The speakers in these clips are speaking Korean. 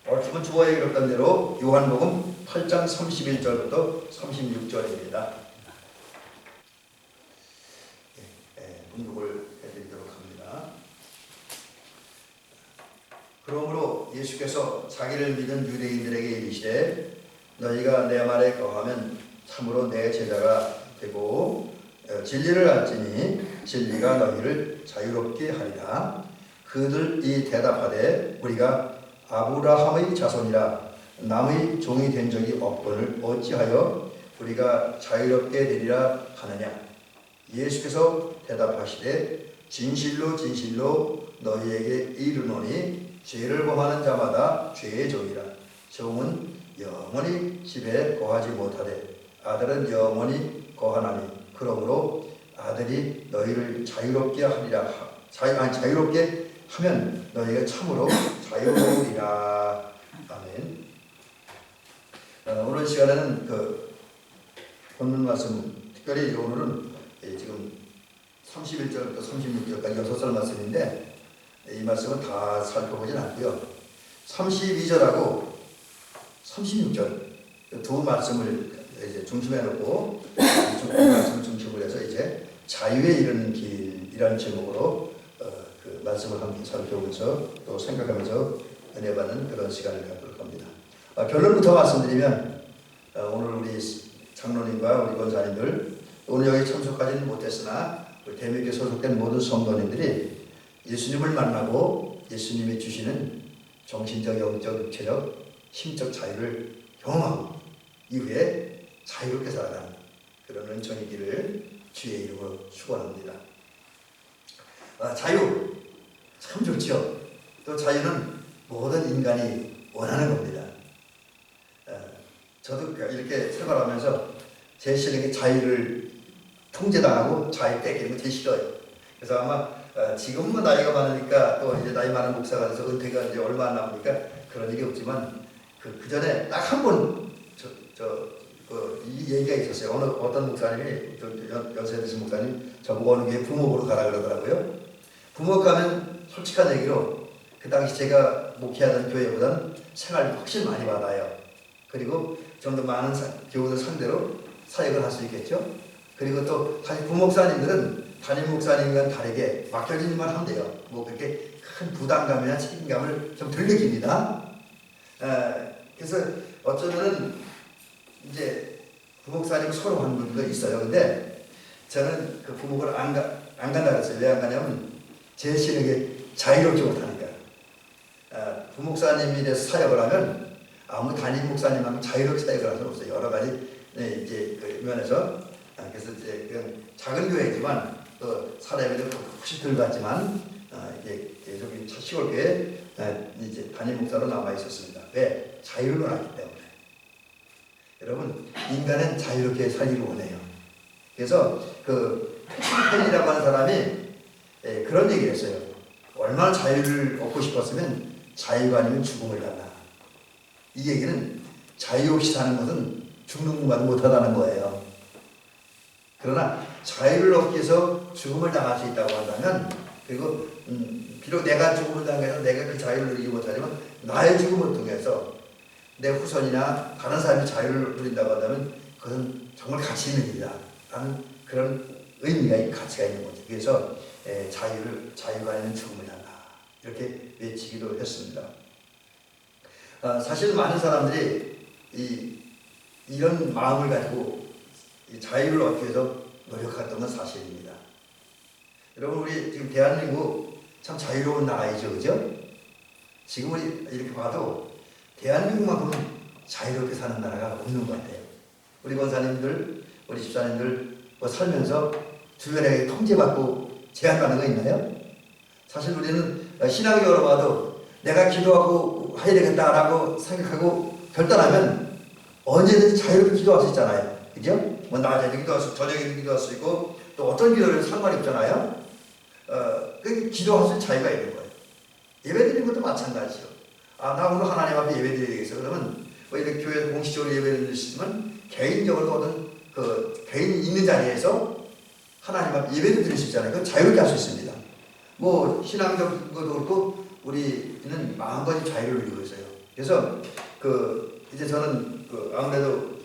기본 주어에 그랬던 대로 요한복음 8장 31절부터 36절입니다. 분독을 해드리도록 합니다. 그러므로 예수께서 자기를 믿은 유대인들에게 이르시되 너희가 내 말에 거하면 참으로 내 제자가 되고 진리를 알지니 진리가 너희를 자유롭게 하리라. 그들이 대답하되 우리가 아브라함의 자손이라 남의 종이 된 적이 없거늘 어찌하여 우리가 자유롭게 되리라 하느냐. 예수께서 대답하시되 진실로 진실로 너희에게 이르노니 죄를 범하는 자마다 죄의 종이라. 종은 영원히 집에 거하지 못하되 아들은 영원히 거하나니 그러므로 아들이 너희를 자유롭게 하리라. 자유롭게 하면 너희가 참으로 자유로우리라. 아멘. 오늘 시간에는 본문 말씀, 특별히 오늘은 지금 31절부터 36절까지 6절 말씀인데 이 말씀은 다 살펴보진 않고요. 32절하고 36절 두 말씀을 이제 중심에 놓고 이 말씀을 중심으로 해서 이제 자유에 이르는 길이라는 제목으로 그 말씀을 함께 살펴보면서 또 생각하면서 은혜 받는 그런 시간을 갖도록 합니다. 결론부터 말씀드리면 오늘 우리 장로님과 우리 권사님들 오늘 여기 참석하지는 못했으나 우리 대명교회 소속된 모든 성도님들이 예수님을 만나고 예수님이 주시는 정신적, 영적, 육체적, 심적 자유를 경험하고 이후에 자유롭게 살아가는 그런 은총이기를 주의 이름으로 축원합니다. 자유 참 좋죠. 또 자유는 모든 인간이 원하는 겁니다. 저도 이렇게 생활하면서 제 실력에 자유를 통제당하고 자유 뺏기는 거 되게 싫어요. 그래서 아마 지금은 나이가 많으니까 또 이제 나이 많은 목사가 돼서 은퇴가 이제 얼마 안 남으니까 그런 일이 없지만 그 전에 딱 한 번 이 얘기가 있었어요. 어떤 목사님이 연세 드신 목사님 저보고 어느 교회 부목으로 가라 그러더라고요. 부목 가면 솔직한 얘기로 그 당시 제가 목회하던 교회보다는 생활비 훨씬 많이 받아요. 그리고 좀 더 많은 교우들 상대로 사역을 할 수 있겠죠. 그리고 또 사실 부목사님들은 담임 목사님과는 다르게 맡겨진 일만 하면 돼요. 뭐 그렇게 큰 부담감이나 책임감을 좀 덜 느낍니다. 그래서 어쩌면은 이제 부목사님 서로 하는 분들도 있어요. 근데 저는 그 부목을 안 간다 그랬어요. 왜 안 가냐면 제 실력에 자유롭지 못하니까. 부목사님이 돼서 사역을 하면 아무 담임 목사님하고 자유롭게 사역을 할 수는 없어요. 여러 가지 이제 그 면에서. 그래서 이제 그냥 작은 교회지만 또 사례비도 혹시 덜 받지만 이제 계속 시골 교회 이제 담임 목사로 남아 있었습니다. 왜? 자유를 원하기 때문에. 여러분 인간은 자유롭게 살기를 원해요. 그래서 그 패치펜이라고 하는 사람이 그런 얘기를 했어요. 얼마나 자유를 얻고 싶었으면 자유가 아니면 죽음을 간다. 이 얘기는 자유 없이 사는 것은 죽는 것만 못하다는 거예요. 그러나 자유를 얻기 위해서 죽음을 당할 수 있다고 한다면 그리고 비록 내가 죽음을 당해서 내가 그 자유를 누리지 못하지만 나의 죽음을 통해서 내 후손이나 다른 사람이 자유를 누린다고 한다면 그것은 정말 가치 있는 일이다 라는 그런 의미가 가치가 있는 거죠. 그래서 자유가 아니면 죽음을 한다 이렇게 외치기도 했습니다. 사실 많은 사람들이 이런 마음을 가지고 이 자유를 얻기 위해서 노력했던 건 사실입니다. 여러분 우리 지금 대한민국 참 자유로운 나라이죠, 그죠? 지금 우리 이렇게 봐도 대한민국만큼은 자유롭게 사는 나라가 없는 것 같아요. 우리 권사님들, 우리 집사님들 뭐 살면서 주변에 통제받고 제한받는 거 있나요? 사실 우리는 신앙적으로 봐도 내가 기도하고 해야 되겠다라고 생각하고 결단하면 언제든지 자유롭게 기도할 수 있잖아요. 그죠? 뭐 낮에도 기도할 수 있고 저녁에도 기도할 수 있고 또 어떤 기도를 상관이 없잖아요. 그 기도할 수 있는 자유가 있는 거예요. 예배드리는 것도 마찬가지죠. 나 오늘 하나님 앞에 예배드려야 되겠어. 그러면 뭐 이렇게 교회에서 공식적으로 예배를 드리시면 개인적으로 어떤 그 개인이 있는 자리에서 하나님 앞에 예배를 드릴 수 있잖아요. 그건 자유롭게 할 수 있습니다. 뭐 신앙적 것도 그렇고 우리는 마음가짐 자유를 누리고 있어요. 그래서 이제 저는 아무래도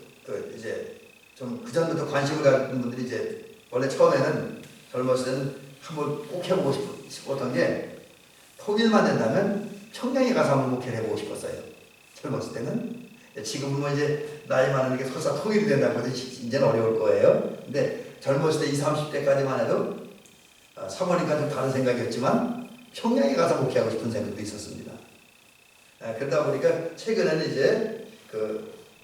이제 좀 그전부터 관심을 갖는 분들이 이제 원래 처음에는 젊었을 때는 한번 꼭 해보고 싶었던 게 통일만 된다면 평양에 가서 한번 목회를 해보고 싶었어요. 젊었을 때는. 지금은 뭐 이제 나이 많으니까 설사 통일이 된다고 해도 이제는 어려울 거예요. 근데 젊었을 때 20, 30대까지만 해도 사모님과 좀 다른 생각이었지만 평양에 가서 목회하고 싶은 생각도 있었습니다. 그러다 보니까 최근에는 이제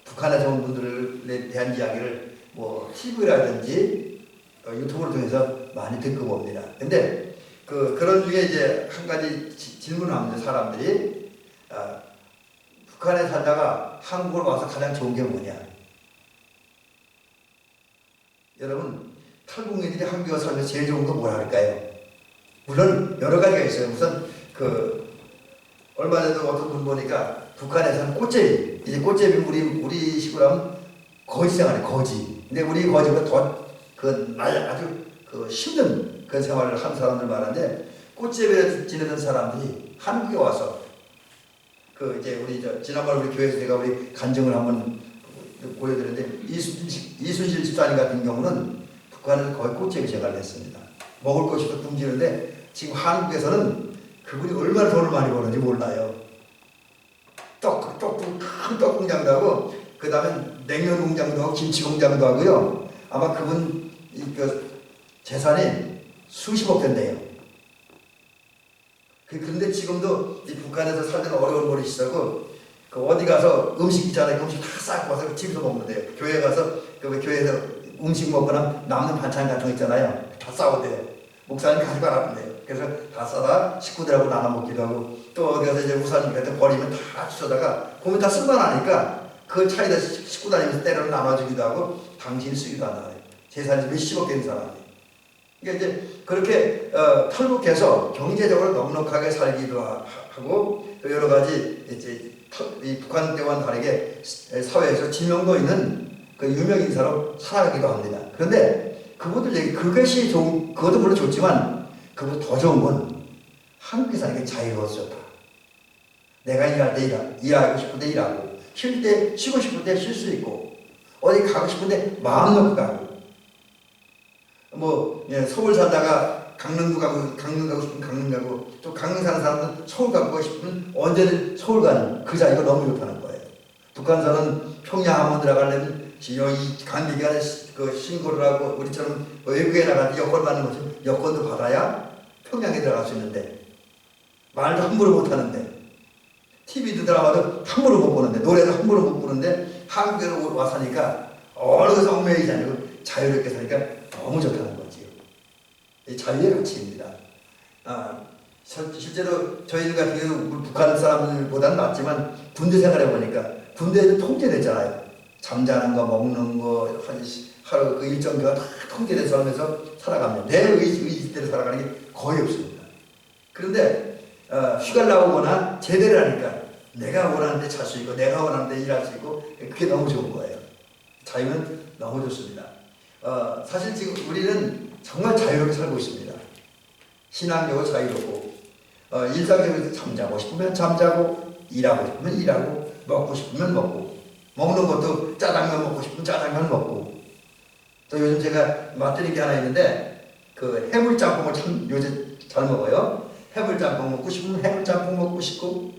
북한에서 온 분들에 대한 이야기를 뭐 TV라든지 유튜브를 통해서 많이 듣고 봅니다. 근데 그런 중에 이제 한 가지 질문을 합니다. 사람들이 북한에 살다가 한국을 와서 가장 좋은 게 뭐냐? 여러분 탈북민들이 한국에 와서 살면서 제일 좋은 건 뭐라 할까요? 물론 여러 가지가 있어요. 우선 얼마 전에 어떤 분 보니까 북한에서는 꽃제비, 이제 꽃제비 우리 식으로 하면 거지 생활이 거지. 근데 우리 거지보다 더 아주 힘든 그런 생활을 한 사람들 말하는데 꽃제비를 지내던 사람들이 한국에 와서 이제 우리 지난번 우리 교회에서 제가 우리 간증을 한번 보여드렸는데 이순실 집사님 같은 경우는 북한에서 거의 꽃제비 생활을 했습니다. 먹을 것이 굶주는데 지금 한국에서는 그분이 얼마나 돈을 많이 버는지 몰라요. 큰 떡 공장도 하고 그 다음에 냉면 공장도 하고 김치 공장도 하고요. 아마 그분 재산이 수십억 된대요. 그런데 지금도 이 북한에서 살던 어려운 버릇이 있었고 어디 가서 음식 있잖아요. 음식 다 싸고 와서 집에서 먹는데요. 교회 가서 교회에서 음식 먹거나 남는 반찬 같은 거 있잖아요. 다 싸우대요. 목사님 가지고 가라는데요. 그래서 다 싸다 식구들하고 나눠 먹기도 하고 또 어디 가서 이제 우산 같은 거 버리면 다 주워다가 보면 다 쓸만하니까 그 차에다 싣고 다니면서 때로는 나눠주기도 하고 당신이 쓰기도 하나 재산이 몇십억 되는 사람이. 그러니까 이제 그렇게 탈북해서 경제적으로 넉넉하게 살기도 하고 또 여러 가지 이제 이 북한 때와는 다르게 사회에서 지명도 있는 유명 인사로 살아가기도 합니다. 그런데 그분들 얘기 그것이 좋은 그것도 물론 좋지만 그보다 더 좋은 건 한국에 사는 게 자유로워서 좋다. 내가 일할 때 일하고 싶을 때 일하고 쉴 때 쉬고 싶을 때 쉴 수 있고 어디 가고 싶은데 마음 놓고 가고 서울 살다가 강릉도 가고 강릉 가고 싶으면 강릉 가고 또 강릉 사는 사람은 서울 가고 싶으면 언제든 서울 가는 그 자리가 너무 좋다는 거예요. 북한사는 평양 한번 들어가려면 이 관계기관에 신고를 하고 우리처럼 외국에 나갈 때 여권 받는 것처럼 여권도 받아야 평양에 들어갈 수 있는데 말도 함부로 못하는데 TV도 들어가도 함부로 못 보는데 노래도 함부로 못 부르는데 한국에 와서니까 어느 것에 얽매이지 않고 자유롭게 사니까 너무 좋다는 거지요. 이 자유의 가치입니다. 실제로 저희들 같은 경우는 북한 사람들보다는 낫지만 군대 생활해 보니까 군대에도 통제됐잖아요. 잠자는 거, 먹는 거, 하루 그 일정표가 다 통제돼서 하면서 살아갑니다. 내 의지대로 살아가는 게 거의 없습니다. 그런데 휴가를 나오거나 제대를 하니까 내가 원하는 데 잘 수 있고 내가 원하는 데 일할 수 있고 그게 너무 좋은 거예요. 자유는 너무 좋습니다. 사실 지금 우리는 정말 자유롭게 살고 있습니다. 신앙적으로 자유롭고 일상적으로 잠자고 싶으면 잠자고 일하고 싶으면 일하고 먹고 싶으면 먹고 먹는 것도 짜장면 먹고 싶으면 짜장면 먹고 또 요즘 제가 맛들인 게 하나 있는데 해물짬뽕을 참 요즘 잘 먹어요. 해물짬뽕 먹고 싶으면 해물짬뽕 먹고 싶고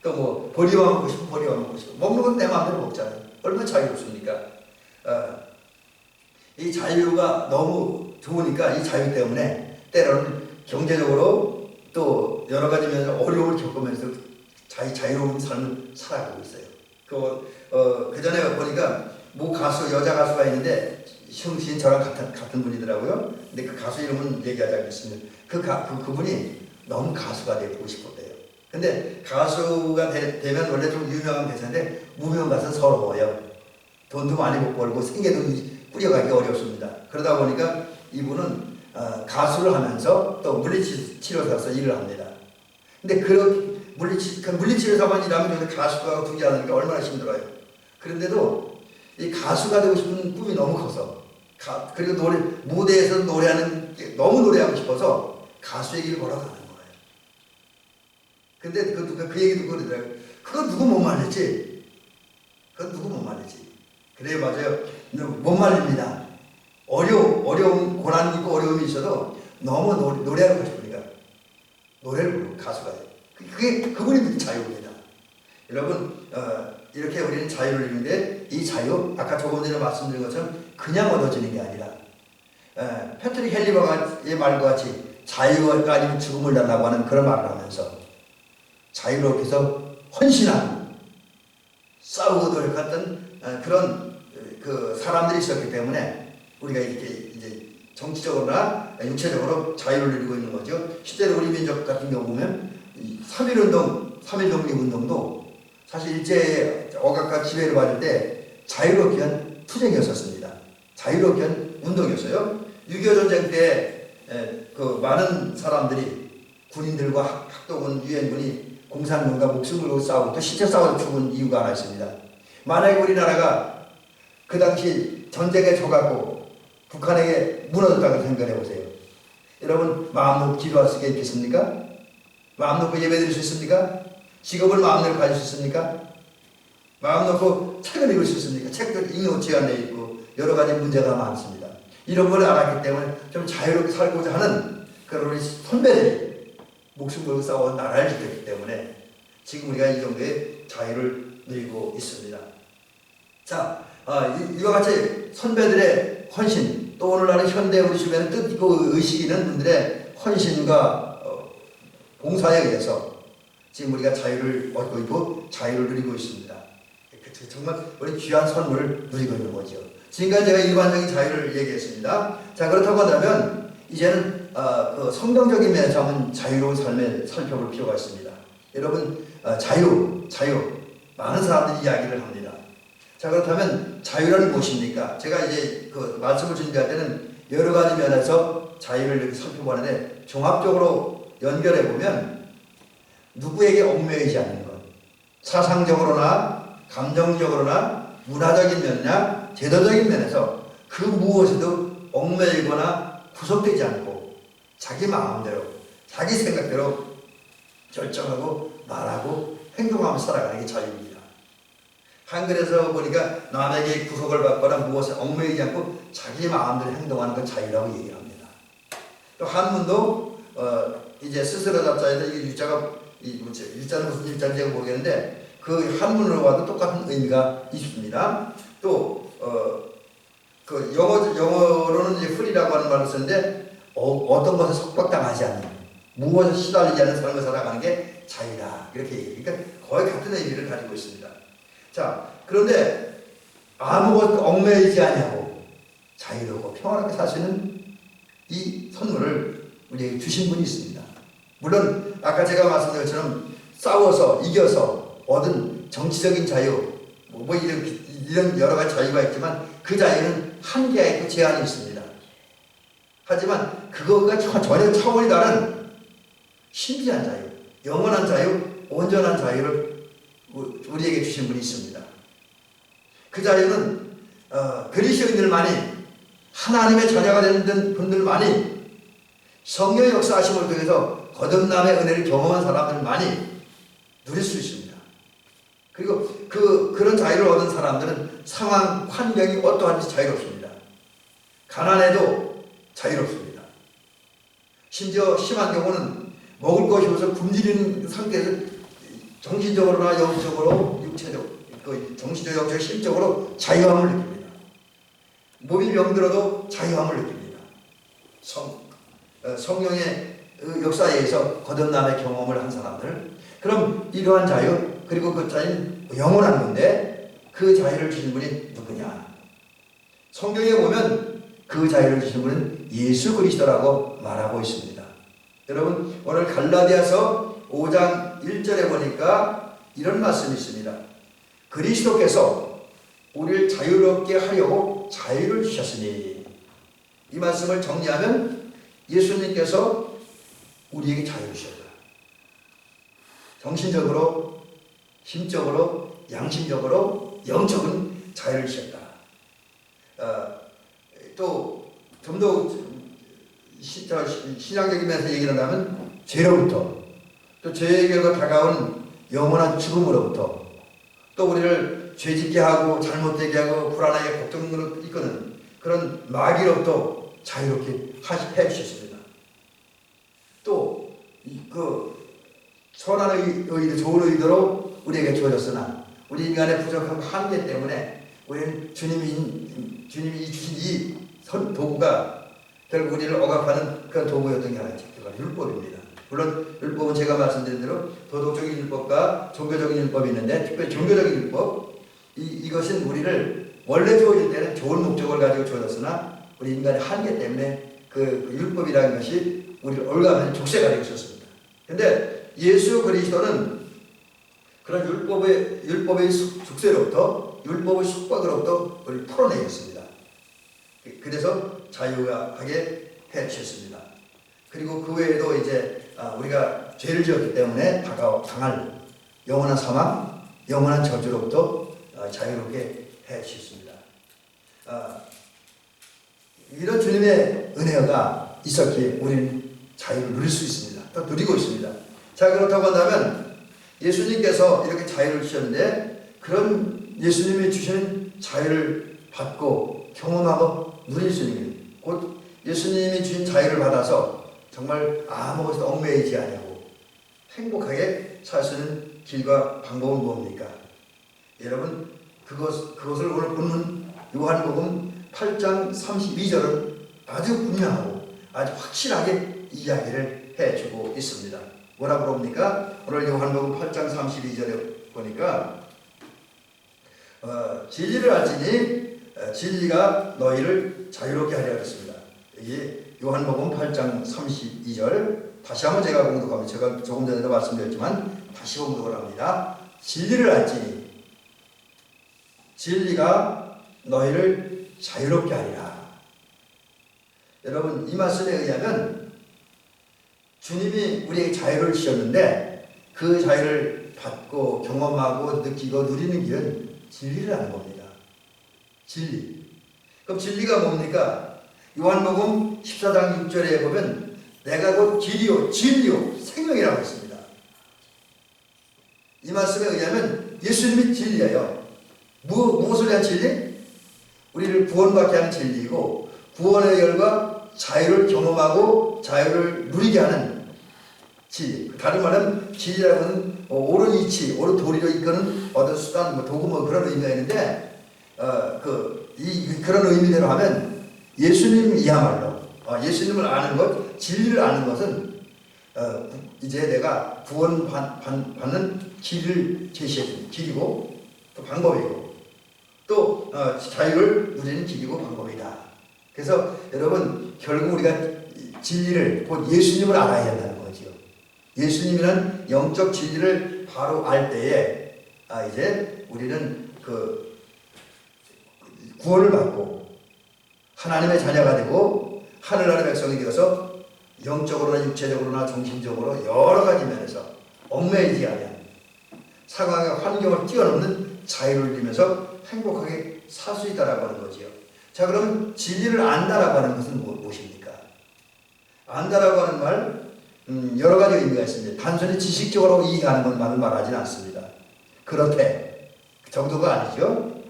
또 보리와 먹고 싶으면 보리와 먹고 싶고 먹는 건 내 마음대로 먹잖아요. 얼마나 자유롭습니까? 이 자유가 너무 좋으니까 이 자유 때문에 때로는 경제적으로 또 여러 가지 면에서 어려움을 겪으면서 자유로운 삶을 살아가고 있어요. 그 전에 보니까 여자 가수가 있는데 시흥 저랑 같은 분이더라고요. 근데 그 가수 이름은 얘기하지 않겠습니다. 그분이 너무 가수가 되고 싶었대요. 근데 가수가 되면 원래 좀 유명한 대사인데 무명 가수는 서러워요. 돈도 많이 못 벌고 생계도 꾸려가기 어렵습니다. 그러다 보니까 이분은 가수를 하면서 또 물리치료사로서 일을 합니다. 근데 물리치료사만 일하면 가수가 두개 하니까 얼마나 힘들어요. 그런데도 이 가수가 되고 싶은 꿈이 너무 커서 그리고 무대에서 노래하는 게 너무 노래하고 싶어서 가수의 길을 걸어가는 거예요. 근데 그 얘기 듣고 그러더라고요. 그거 누구 못 말리지? 그건 누구 못 말리지? 그래요, 맞아요. 못 말립니다. 어려움, 고난 있고 어려움이 있어도 너무 노래하고 싶으니까 노래를 부르고 가수가 돼요. 그분이 자유입니다. 여러분, 이렇게 우리는 자유를 이루는데 이 자유, 아까 조금 전에 말씀드린 것처럼 그냥 얻어지는 게 아니라 패트릭 헬리버의 말과 같이 자유가 아니면 죽음을 달라고 하는 그런 말을 하면서 자유롭게 해서 헌신하고 싸우고 노력했던 그런 그 사람들이 있었기 때문에 우리가 이렇게 이제 정치적으로나 육체적으로 자유를 누리고 있는 거죠. 실제로 우리 민족 같은 경우 보면 3.1운동, 3.1 독립운동도 사실 일제의 억압과 지배를 받을 때 자유롭게 한 투쟁이었었습니다. 자유롭게 한 운동이었어요. 6.25 전쟁 때 그 많은 사람들이 군인들과 학도군, 유엔군이 공산군과 목숨 걸고 싸우고 또 실제 싸워서 죽은 이유가 하나 있습니다. 만약에 우리나라가 그 당시 전쟁에 져갖고 북한에게 무너졌다고 생각해 보세요. 여러분 마음 놓고 기도할 수 있겠습니까? 마음 놓고 예배드릴 수 있습니까? 직업을 마음대로 가질 수 있습니까? 마음 놓고 책을 읽을 수 있습니까? 책도 읽는 제한되어 있고 여러 가지 문제가 많습니다. 이런 걸 알았기 때문에 좀 자유롭게 살고자 하는 그런 우리 선배들이 목숨 걸고 싸워 나라를 지켰기 때문에 지금 우리가 이 정도의 자유를 누리고 있습니다. 자, 이와 같이 선배들의 헌신, 또 오늘날의 현대 우리 주변에 뜻있고 의식이 있는 분들의 헌신과 봉사에 의해서 지금 우리가 자유를 얻고 있고 자유를 누리고 있습니다. 정말 우리 귀한 선물을 누리고 있는 거죠. 지금까지 제가 일반적인 자유를 얘기했습니다. 자, 그렇다고 한다면 이제는 그 성경적인 면에서 한번 자유로운 삶을 살펴볼 필요가 있습니다. 여러분, 자유 많은 사람들이 이야기를 합니다. 자, 그렇다면 자유란 무엇입니까? 제가 이제 그 말씀을 준비할 때는 여러 가지 면에서 자유를 이렇게 살펴보는데 종합적으로 연결해 보면 누구에게 얽매이지 않는 것, 사상적으로나 감정적으로나 문화적인 면이나 제도적인 면에서 그 무엇에도 얽매이거나 구속되지 않고 자기 마음대로 자기 생각대로 결정하고 말하고 행동하며 살아가는 게 자유입니다. 한글에서 보니까 남에게 구속을 받거나 무엇에 얽매이지 않고 자기 마음대로 행동하는 건 자유라고 얘기를 합니다. 또 한문도 이제 스스로 잡자에서 이 유자가 일자는 무슨 일자인지 제가 모르겠는데 그 한문으로 봐도 똑같은 의미가 있습니다. 또 그 영어로는 이제 free라고 하는 말을 쓰는데 어떤 것에 속박당하지 않는 무엇에 시달리지 않는 삶을 살아가는 게 자유다 이렇게 얘기해요. 그러니까 거의 같은 의미를 가지고 있습니다. 자, 그런데 아무것도 얽매이지 아니하고 자유롭고 평안하게 사시는 이 선물을 우리에게 주신 분이 있습니다. 물론 아까 제가 말씀드린 것처럼 싸워서 이겨서 얻은 정치적인 자유 뭐 이런 여러 가지 자유가 있지만 그 자유는 한계가 있고 제한이 있습니다. 하지만 그거가 전혀 차원이 다른 신비한 자유, 영원한 자유, 온전한 자유를 우리에게 주신 분이 있습니다. 그 자유는 그리스도인들만이 하나님의 자녀가 되는 분들만이 성령의 역사하심을 통해서 거듭남의 은혜를 경험한 사람들만이 누릴 수 있습니다. 그리고 그런 자유를 얻은 사람들은 상황, 환경이 어떠한지 자유롭습니다. 가난해도 자유롭습니다. 심지어 심한 경우는 먹을 것이 없어서 굶주리는 상태에서 정신적으로나 영적으로, 육체적으로, 정신적, 영적, 심적으로 자유함을 느낍니다. 몸이 병들어도 자유함을 느낍니다. 성령의 역사에 의해서 거듭남의 경험을 한 사람들. 그럼 이러한 자유, 그리고 그 자유는 영원한 건데 그 자유를 주신 분이 누구냐? 성경에 보면 그 자유를 주신 분은 예수 그리스도라고 말하고 있습니다. 여러분, 오늘 갈라디아서 5장 1절에 보니까 이런 말씀이 있습니다. 그리스도께서 우리를 자유롭게 하려고 자유를 주셨으니, 이 말씀을 정리하면 예수님께서 우리에게 자유를 주셨다. 정신적으로, 심적으로, 양심적으로, 영적인 자유를 주셨다. 또 좀 더 신앙적인 면에서 얘기를 한다면 죄로부터, 또 죄의 결과 다가온 영원한 죽음으로부터, 또 우리를 죄짓게 하고 잘못되게 하고 불안하게 걱정으로 이끄는 그런 마귀로부터 자유롭게 해주셨습니다. 또 선한 의도, 좋은 의도로 우리에게 주어졌으나 우리 인간의 부족한 한계 때문에 우리는 주님이 주신 이 도구가 결국 우리를 억압하는 그런 도구였던 게 아니죠. 그건 율법입니다. 물론 율법은 제가 말씀드린 대로 도덕적인 율법과 종교적인 율법이 있는데, 특별히 종교적인 율법, 이것은 우리를 원래 주어질 때는 좋은 목적을 가지고 주어졌으나 우리 인간의 한계 때문에 그 율법이라는 것이 우리를 올가면 족쇄가 되고 있었습니다. 그런데 예수 그리스도는 그런 율법의 족쇄로부터, 율법의束縛으로부터 우리를 풀어내셨습니다. 그래서 자유하게 해주셨습니다. 그리고 그 외에도 이제 우리가 죄를 지었기 때문에 당할 영원한 사망, 영원한 저주로부터 자유롭게 해주셨습니다. 이런 주님의 은혜가 있었기에 우리는 자유를 누릴 수 있습니다. 또 누리고 있습니다. 자, 그렇다고 한다면 예수님께서 이렇게 자유를 주셨는데, 그런 예수님이 주시는 자유를 받고 경험하고 누릴 수 있는, 곧 예수님이 주신 자유를 받아서 정말 아무것도 얽매이지 아니하고 행복하게 살 수 있는 길과 방법은 뭡니까? 여러분, 그것을 오늘 본문 요한복음 8장 32절은 아주 분명하고 아주 확실하게 이야기를 해주고 있습니다. 뭐라 그럽니까? 오늘 요한복음 8장 32절에 보니까 진리를 알지니 진리가 너희를 자유롭게 하리라 그랬습니다. 이게 요한복음 8장 32절, 다시 한번 제가 공독합니다. 제가 조금 전에도 말씀드렸지만 다시 공독을 합니다. 진리를 알지니 진리가 너희를 자유롭게 하리라. 여러분, 이 말씀에 의하면 주님이 우리에게 자유를 주셨는데 그 자유를 받고 경험하고 느끼고 누리는 길은 진리라는 겁니다. 진리. 그럼 진리가 뭡니까? 요한복음 14장 6절에 보면 내가 곧 길이요 진리요 생명이라고 했습니다. 이 말씀에 의하면 예수님이 진리예요. 무엇을 위한 진리? 우리를 구원받게 하는 진리이고, 구원의 열과 자유를 경험하고 자유를 누리게 하는 진리. 다른 말은 진리라고 하는 옳은 이치, 옳은 도리로 이끄는 어떤 수단, 도구 그런 의미가 있는데, 그런 의미대로 하면 예수님이야말로 예수님을 아는 것, 진리를 아는 것은 이제 내가 구원받는 길을 제시해주는 길이고 또 방법이고 또 자유를 누리는 길이고 방법이다. 그래서 여러분, 결국 우리가 진리를, 곧 예수님을 알아야 한다는 거죠. 예수님이란 영적 진리를 바로 알 때에 이제 우리는 구원을 받고 하나님의 자녀가 되고 하늘나라의 백성이 되어서 영적으로나 육체적으로나 정신적으로 여러 가지 면에서 얽매이지 아니한 상황의 환경을 뛰어넘는 자유를 누리면서 행복하게 살 수 있다라고 하는 거지요. 자, 그럼 진리를 안다라고 하는 것은 무엇입니까? 안다라고 하는 말, 여러 가지 의미가 있습니다. 단순히 지식적으로 이해하는 것만을 말하지는 않습니다. 그렇대 그 정도가 아니죠.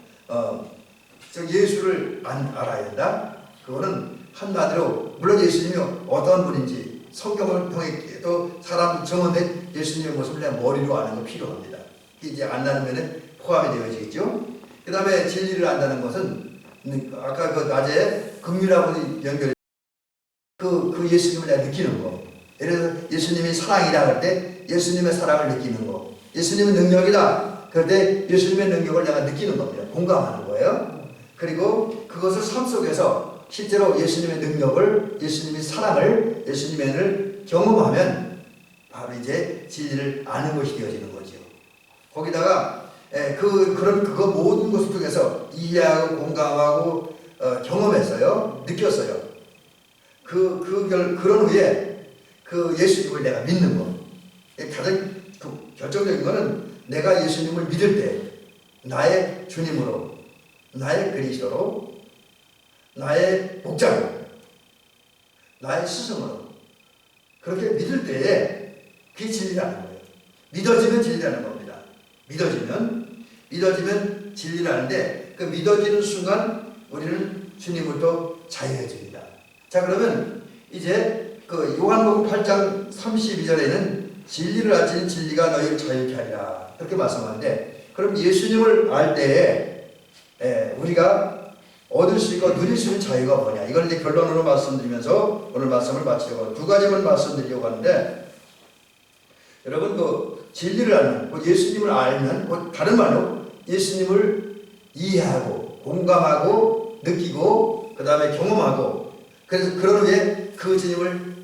예수를 알아야 된다. 그거는 한마디로, 물론 예수님이 어떤 분인지 성경을 통해 또 사람 경험된 예수님의 모습을 내 머리로 아는 거 필요합니다. 이제 안다는 면에 포함이 되어지겠죠. 그 다음에 진리를 안다는 것은 아까 그 낮에 긍휼하고 연결, 그 예수님을 내가 느끼는 거. 예를 들어서 예수님이 사랑이다 할 때 예수님의 사랑을 느끼는 거. 예수님은 능력이다 그럴 때 예수님의 능력을 내가 느끼는 겁니다. 공감하는 거예요. 그리고 그것을 삶 속에서 실제로 예수님의 능력을, 예수님의 사랑을, 예수님의 은혜를 경험하면 바로 이제 진리를 아는 것이 되어지는 거죠. 거기다가 그거 모든 것을 통해서 이해하고 공감하고 경험했어요. 느꼈어요. 그런 후에 그 예수님을 내가 믿는 거. 가장 결정적인 거는 내가 예수님을 믿을 때 나의 주님으로, 나의 그리스도로, 나의 목자로, 나의 스승으로 그렇게 믿을 때에 그게 진리라는 거예요. 믿어지면 진리라는 겁니다. 믿어지면 진리라는데 그 믿어지는 순간 우리는 주님으로부터 자유해집니다. 자, 그러면 이제 그 요한복음 8장 32절에는 진리를 알지는 진리가 너희를 자유케 하리라 그렇게 말씀하는데, 그럼 예수님을 알 때에 우리가 얻을 수 있고 누릴 수 있는 자유가 뭐냐, 이걸 이제 결론으로 말씀드리면서 오늘 말씀을 마치려고 두 가지만 말씀드리려고 하는데, 여러분 그 진리를 알면, 예수님을 알면, 다른 말로 예수님을 이해하고 공감하고 느끼고 그 다음에 경험하고, 그래서 그런 후에 그 주님을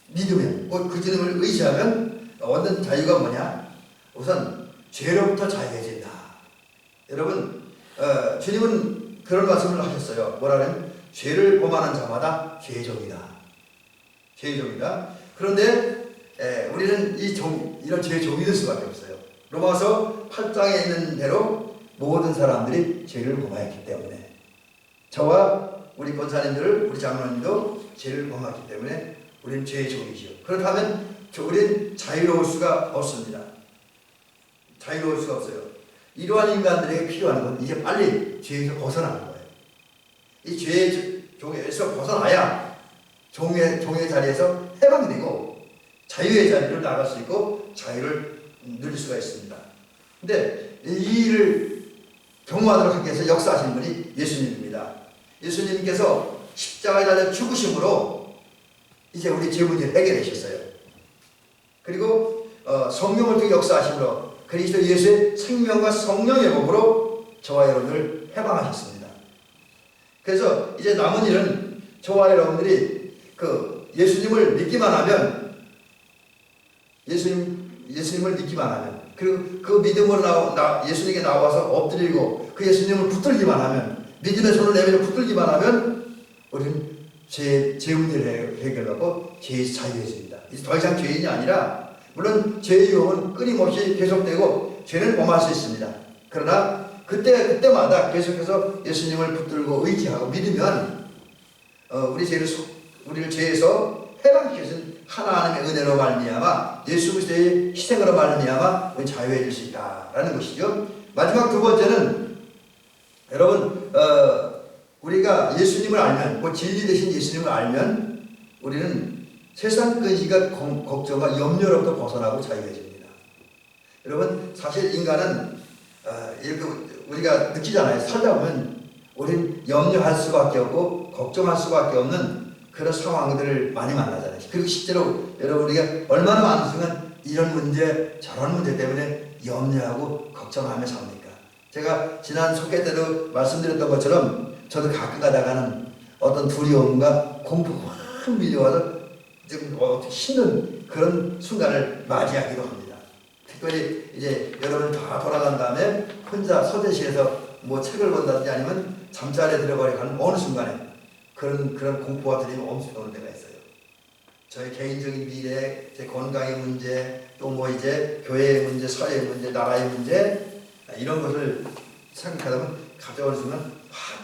믿으면, 그 주님을 의지하면 얻는 자유가 뭐냐? 우선 죄로부터 자유해진다. 여러분 주님은 그런 말씀을 하셨어요. 뭐라면 죄를 범하는 자마다 죄종이다. 그런데 우리는 이런 죄종이 될 수밖에 없어요. 로마서 8장에 있는 대로 모든 사람들이 죄를 범하였기 때문에, 저와 우리 권사님들, 우리 장로님도 죄를 범했기 때문에 우리는 죄의 종이죠. 그렇다면 우리는 자유로울 수가 없습니다. 자유로울 수가 없어요. 이러한 인간들에게 필요한 건 이제 빨리 죄에서 벗어나는 거예요. 이 죄의 종에서 벗어나야 종의 자리에서 해방되고 자유의 자리로 나갈 수 있고 자유를 누릴 수가 있습니다. 근데 이 일을 경험하도록 하기 위해서 역사하신 분이 예수님입니다. 예수님께서 십자가에 달려 죽으심으로 이제 우리 죄 문제를 해결해 주셨어요. 그리고 성령을 통해 역사하심으로 그리스도 예수의 생명과 성령의 몸으로 저와 여러분을 해방하셨습니다. 그래서 이제 남은 일은 저와 여러분들이 그 예수님을 믿기만 하면, 예수님을 믿기만 하면, 그리고 그 믿음으로 예수님께 나와서 엎드리고 그 예수님을 붙들기만 하면, 믿음의 손을 내밀어 붙들기만 하면 우리는 죄 문제를 해결하고 죄에서 자유해집니다. 이제 더 이상 죄인이 아니라, 물론 죄의 유혹은 끊임없이 계속되고 죄는 범할 수 있습니다. 그러나 그때마다 계속해서 예수님을 붙들고 의지하고 믿으면 우리를 죄에서 해방시키신 하나님의 은혜로 말미암아 예수 그리스도의 희생으로 말미암아 자유해질 수 있다라는 것이죠. 마지막 두 번째는, 여러분 우리가 예수님을 알면, 그 진리 되신 예수님을 알면 우리는 세상 근심과 걱정과 염려로부터 벗어나고 자유해집니다. 여러분 사실 인간은 이렇게 우리가 느끼잖아요. 살다 보면 우리는 염려할 수밖에 없고 걱정할 수밖에 없는 그런 상황들을 많이 만나잖아요. 그리고 실제로 여러분 우리가 얼마나 많은 순간 이런 문제 저런 문제 때문에 염려하고 걱정하며 삽니까? 제가 지난 속회 때도 말씀드렸던 것처럼 저도 가끔 가다가는 어떤 두려움과 공포가 확 밀려와서 좀 힘든 그런 순간을 맞이하기도 합니다. 특별히 이제 여러분 다 돌아간 다음에 혼자 서재실에서 뭐 책을 본다든지 아니면 잠자리에 들어가려고 하는 어느 순간에 그런 공포가 들리면 엄습하는 때가 있어요. 저의 개인적인 미래, 제 건강의 문제, 또 뭐 이제 교회의 문제, 사회의 문제, 나라의 문제, 이런 것을 생각하다 보면 가져오는 순간 확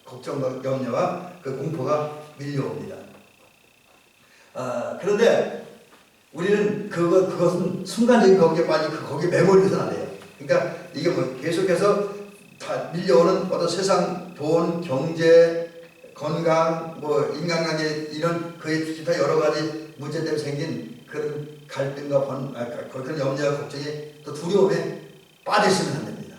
걱정과 염려와 그 공포가 밀려옵니다. 그런데 우리는 그것은 순간적인 거기에 빠지고 거기에 매몰돼서는 안 돼요. 그러니까 이게 뭐 계속해서 다 밀려오는 어떤 세상, 돈, 경제, 건강, 뭐 인간관계 이런 그의 기타 여러 가지 문제 때문에 생긴 그런 갈등과 그런 염려와 걱정이 또 두려움에 빠지시면 안 됩니다.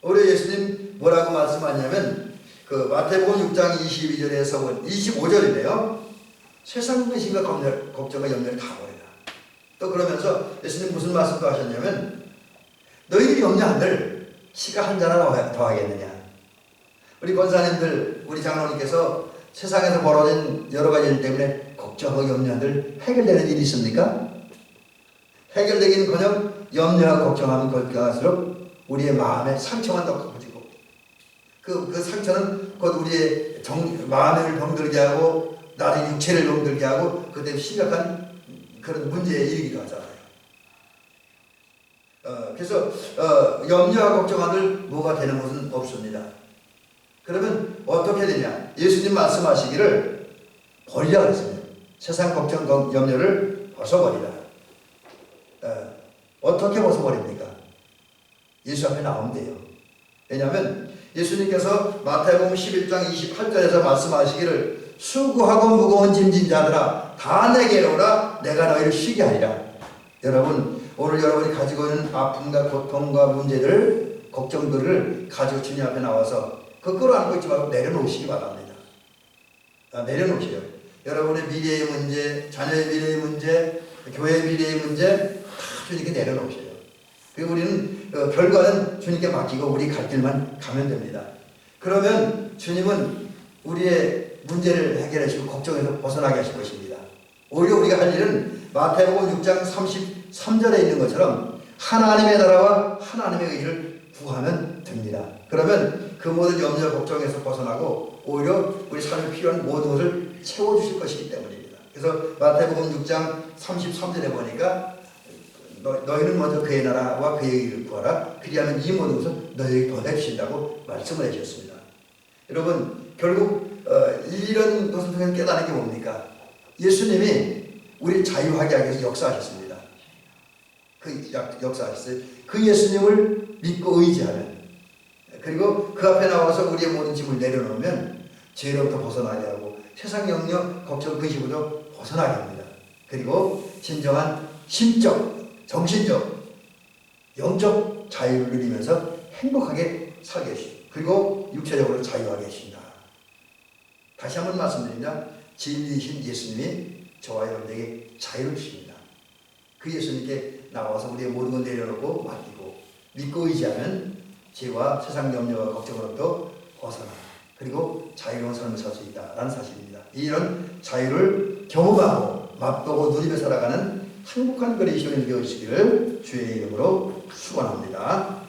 우리 예수님 뭐라고 말씀하냐면 그 마태복음 6장 22절에서 25절이래요. 세상 근심과 걱정과 염려를 다 버리라. 또 그러면서 예수님 무슨 말씀도 하셨냐면, 너희들이 염려한들 시가 한 자나 더하겠느냐. 우리 권사님들, 우리 장로님께서 세상에서 벌어진 여러 가지 일 때문에 걱정하고 염려한들 해결되는 일이 있습니까? 해결되기는커녕 염려하고 걱정하면 갈수록 우리의 마음에 상처만 더 커지고, 그 상처는 곧 우리의 마음을 병들게 하고 나중에 육체를 병들게 하고 그때 심각한 그런 문제에 이르기도 하잖아요. 그래서 염려와 걱정하들 뭐가 되는 것은 없습니다. 그러면 어떻게 되냐? 예수님 말씀하시기를 버리라 그랬습니다. 세상 걱정 염려를 벗어버리라. 어떻게 벗어버립니까? 예수 앞에 나오면 돼요. 왜냐하면 예수님께서 마태복음 11장 28절에서 말씀하시기를 수고하고 무거운 짐진 자들아 다 내게로 오라 내가 너희를 쉬게 하리라. 여러분 오늘 여러분이 가지고 있는 아픔과 고통과 문제들 걱정들을 가지고 주님 앞에 나와서 그 끌어안고 있지 말고 내려놓으시기 바랍니다. 내려놓으세요. 여러분의 미래의 문제, 자녀의 미래의 문제, 교회의 미래의 문제 다 주님께 내려놓으세요. 그리고 우리는 결과는 주님께 맡기고 우리 갈 길만 가면 됩니다. 그러면 주님은 우리의 문제를 해결해 주시고 걱정에서 벗어나게 하실 것입니다. 오히려 우리가 할 일은 마태복음 6장 33절에 있는 것처럼 하나님의 나라와 하나님의 의를 구하면 됩니다. 그러면 그 모든 염려 걱정에서 벗어나고 오히려 우리 삶에 필요한 모든 것을 채워주실 것이기 때문입니다. 그래서 마태복음 6장 33절에 보니까 너희는 먼저 그의 나라와 그의 의를 구하라. 그리하면 이 모든 것을 너희에게 더해주신다고 말씀을 해주셨습니다. 여러분 결국 이런 것을 통해서 깨닫는 게 뭡니까? 예수님이 우리 자유하게 하기 위해서 역사하셨습니다. 역사하셨어요. 그 예수님을 믿고 의지하면 그리고 그 앞에 나와서 우리의 모든 짐을 내려놓으면 죄로부터 벗어나게 하고 세상 영역, 걱정, 근심으로 벗어나게 합니다. 그리고 진정한 심적, 정신적, 영적 자유를 누리면서 행복하게 살게 해주십니다. 그리고 육체적으로 자유하게 해주신다. 다시 한번 말씀드리면 진리이신 예수님이 저와 여러분에게 자유를 주십니다. 그 예수님께 나와서 우리의 모든 걸 내려놓고 맡기고 믿고 의지하면 죄와 세상 염려와 걱정으로부터 벗어나 그리고 자유로운 삶을 살 수 있다라는 사실입니다. 이런 자유를 경험하고 맛보고 누리며 살아가는 행복한 그리스도인이 되어주시기를 주의 이름으로 축원합니다.